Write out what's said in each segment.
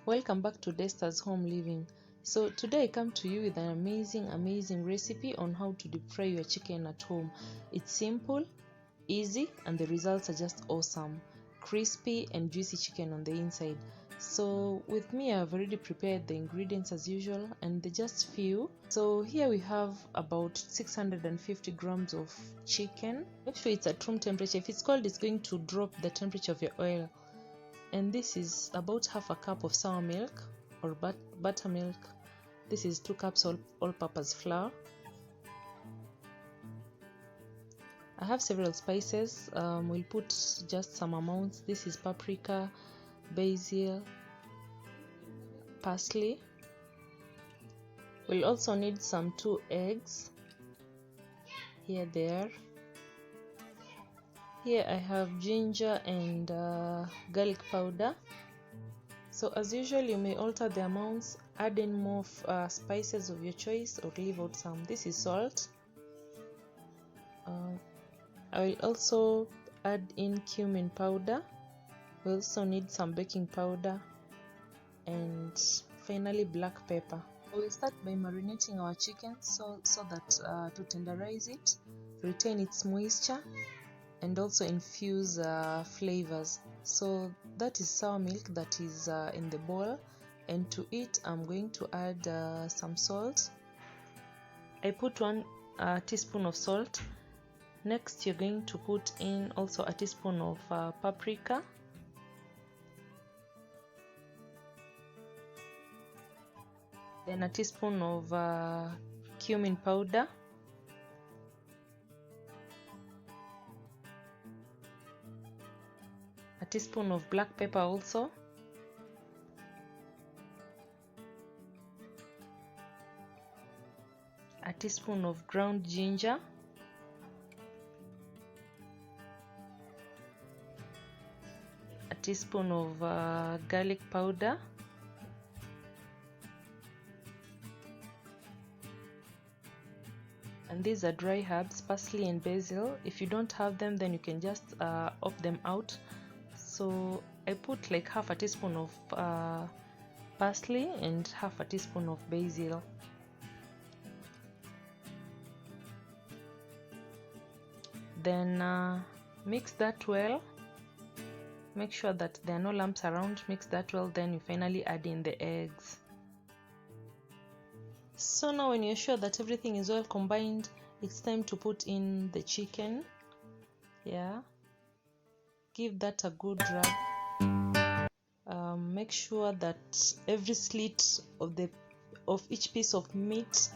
Welcome back to Desters HomeLiving. So today I come to you with an amazing recipe on how to deep fry your chicken at home. It's simple, easy, and the results are just awesome. Crispy and juicy chicken on the inside. So with me, I've already prepared the ingredients as usual, and they're just few. So here we have about 650 grams of chicken. Make sure it's at room temperature. If it's cold, it's going to drop the temperature of your oil. And this is about half a cup of sour milk or buttermilk. This is 2 cups all-purpose flour. I have several spices. We'll put just some amounts. This is paprika, basil, parsley. We'll also need some 2 eggs. Here they are. Here I have ginger and garlic powder. So as usual, you may alter the amounts, add in more spices of your choice or leave out some. This is salt. I will also add in cummin powder. We also need some baking powder and finally black pepper. We'll start by marinating our chicken so that to tenderize it, retain its moisture, and also infuse flavors. So that is sour milk that is in the bowl, and to it I'm going to add some salt. I put 1 teaspoon of salt. Next you're going to put in also a teaspoon of paprika, then a teaspoon of cumin powder, a teaspoon of black pepper also, a teaspoon of ground ginger, a teaspoon of garlic powder, and these are dry herbs, parsley and basil. If you don't have them, then you can just opt them out. So I put like half a teaspoon of parsley and half a teaspoon of basil. Then mix that well. Make sure that there are no lumps around. Mix that well, then you finally add in the eggs. So now when you're sure that everything is well combined, it's time to put in the chicken. Give that a good rub. Make sure that every slit of each piece of meat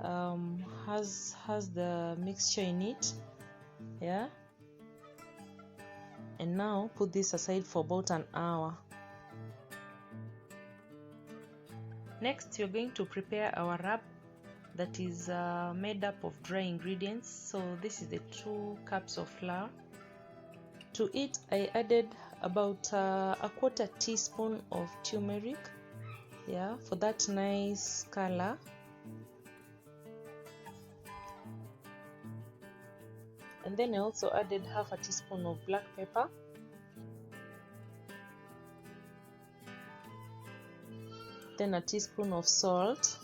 has the mixture in it. And now put this aside for about an hour. Next you're going to prepare our wrap that is made up of dry ingredients. So this is the 2 cups of flour. To it I added about a 1/4 teaspoon of turmeric, for that nice color. And then I also added half a teaspoon of black pepper, then a teaspoon of salt,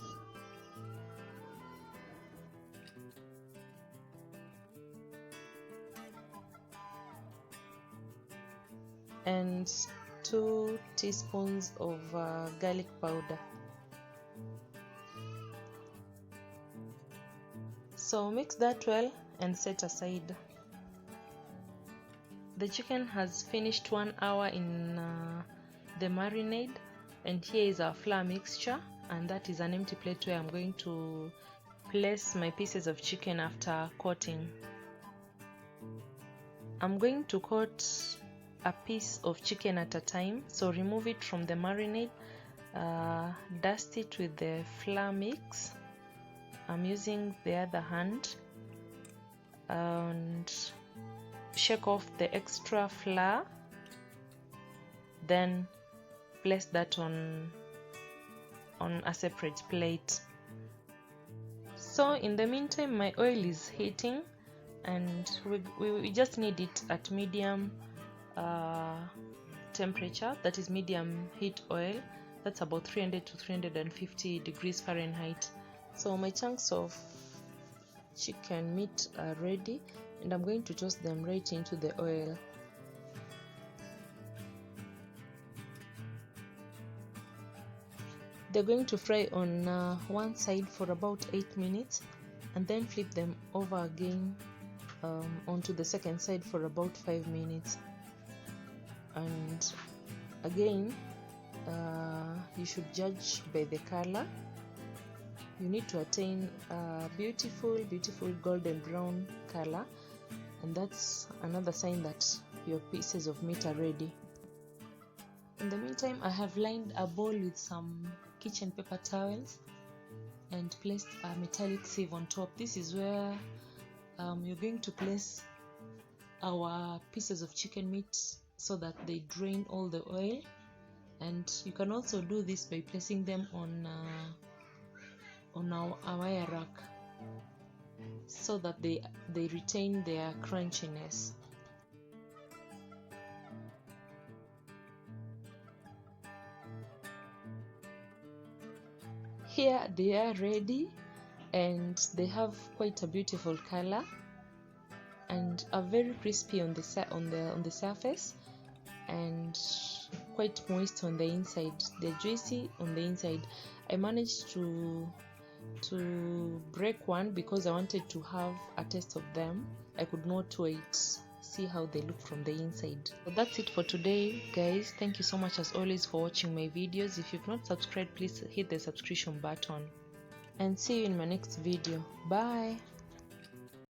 and 2 teaspoons of garlic powder. So mix that well and set aside. The chicken has finished 1 hour in the marinade, and here is our flour mixture, and that is an empty plate where I'm going to place my pieces of chicken after coating. I'm going to coat a piece of chicken at a time, so remove it from the marinade, dust it with the flour mix. I'm using the other hand, and shake off the extra flour, then place that on a separate plate. So in the meantime my oil is heating, and we just need it at medium temperature, that is medium heat oil. That's about 300 to 350 degrees Fahrenheit. So my chunks of chicken meat are ready, and I'm going to toss them right into the oil. They're going to fry on one side for about 8 minutes, and then flip them over again onto the second side for about 5 minutes. And again, you should judge by the color. You need to attain a beautiful golden brown color, and that's another sign that your pieces of meat are ready. In the meantime, I have lined a bowl with some kitchen paper towels and placed a metallic sieve on top. This is where you're going to place our pieces of chicken meat so that they drain all the oil. And you can also do this by placing them on our wire rack so that they retain their crunchiness. Here they are ready, and they have quite a beautiful color and are very crispy on the surface and quite moist on the inside. They're juicy on the inside. I managed to break one because I wanted to have a taste of them. I could not wait. See how they look from the inside. So that's it for today, guys. Thank you so much as always for watching my videos. If you've not subscribed, please hit the subscription button, and see you in my next video. Bye.